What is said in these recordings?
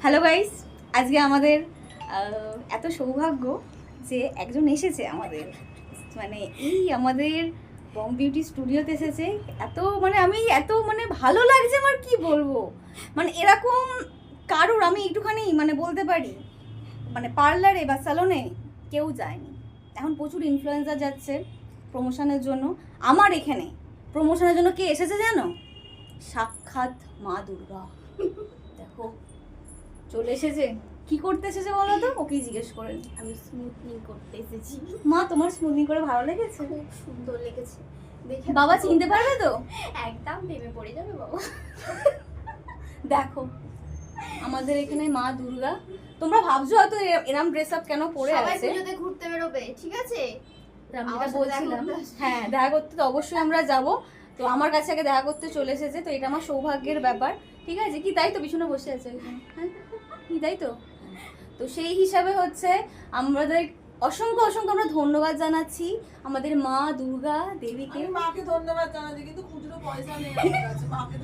Hello guys, আজকে আমাদের এত সৌভাগ্য যে একজন এসেছে আমাদের, মানে এই আমাদের বং বিউটি স্টুডিওতে এসেছে। আমি এত ভালো লাগছে, আমার কি বলবো, এরকম কারোর আমি একটুখানি বলতে পারি পার্লারে বা স্যালনে কেউ যায়নি। এখন প্রচুর ইনফ্লুয়েন্সার যাচ্ছে প্রমোশনের জন্য। আমার এখানে প্রমোশনের জন্য কে এসেছে জানো? সাক্ষাৎ মা দুর্গা। দেখো চলে এসেছে। কি করতে এসেছে বলো তো? ওকেই জিজ্ঞেস করে। আমি স্মুথনিং করতে এসেছি। মা, তোমার স্মুথনিং করে ভালো লেগেছে? খুব সুন্দর লেগেছে। দেখে বাবা চিনতে পারবে তো? একদম প্রেমে পড়ে যাবে বাবা। দেখো আমাদের এখানে মা দুর্গা। তোমরা ভাবছো হয়তো এরম ড্রেস আপ কেন পরে সবাই আছে। পুজোতে ঘুরতে বেরোবে, ঠিক আছে? আমি আমার যেটা সাথে দেখা বলছিলাম, করতে আসবে। হ্যাঁ দেখা করতে তো অবশ্যই আমরা যাব। তো আমার কাছে আগে দেখা করতে চলে এসেছে, তো এটা আমার সৌভাগ্যের ব্যাপার। ঠিক আছে কি? তাই তো পিছনে বসে আছে এখানে, হ্যাঁ কি তাই তো? তো সেই হিসাবে হচ্ছে আমাদের অসংখ্য অসংখ্য আমরা ধন্যবাদ জানাচ্ছি আমাদের মা দুর্গা দেবীকে। আমি মাকে ধন্যবাদ জানাচ্ছি, কিন্তু খুচরো পয়সা নেই আমার কাছে। মাকে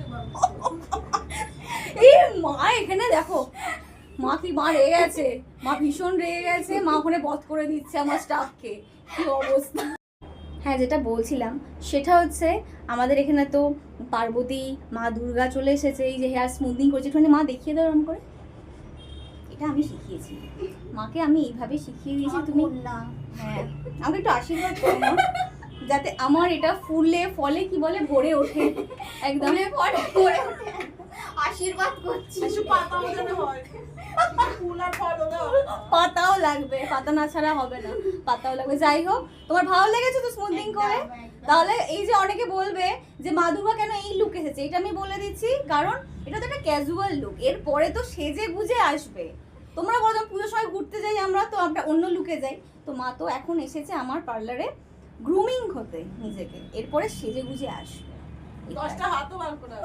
এই মা এখানে দেখো, মা রেগে গেছে। মা ভীষণ রেগে গেছে। মা ওখানে বধ করে দিচ্ছে আমার স্টাফকে। কি অবস্থা। হ্যাঁ, যেটা বলছিলাম সেটা হচ্ছে আমাদের এখানে তো পার্বতী মা দুর্গা চলে এসেছে। এই যে হেয়ার স্মুথনিং করছে, একটুখানি মা দেখিয়ে দাও এরকম করে। এটা আমি শিখিয়েছি মাকে, আমি এইভাবে শিখিয়ে দিয়েছি। তুমি হ্যাঁ আমাকে একটু আশীর্বাদ করো মা, যাতে আমার এটা ফুলে ফলে কি বলে ভরে ওঠে, একদম পরে ওঠে। আশীর্বাদ করছি। একটু পাতা ওঠানো হয়, ফুল আর ফল হলে হবে না। পাতাও লাগবে, পাতা না ছাড়া হবে না, পাতাও লাগবে। যাই হোক, তোমার ভালো লেগেছে তো স্মুথনিং করে? তাহলে এই যে অনেকে বলবে যে মা দুর্গা কেন এই লুক এসেছে, এটা আমি বলে দিচ্ছি কারণ এটা তো একটা ক্যাজুয়াল লুক। এরপরে তো সেজে গুজে আসবে। তোমরা বলো পুজোর সময় ঘুরতে যাই আমরা, তো আমরা অন্য লুকে যাই। তো মা তো এখন এসেছে আমার পার্লারে গ্রুমিং হতে নিজেকে, এরপরে সেজে গুজে আসবে। 10টা হাতও বার করে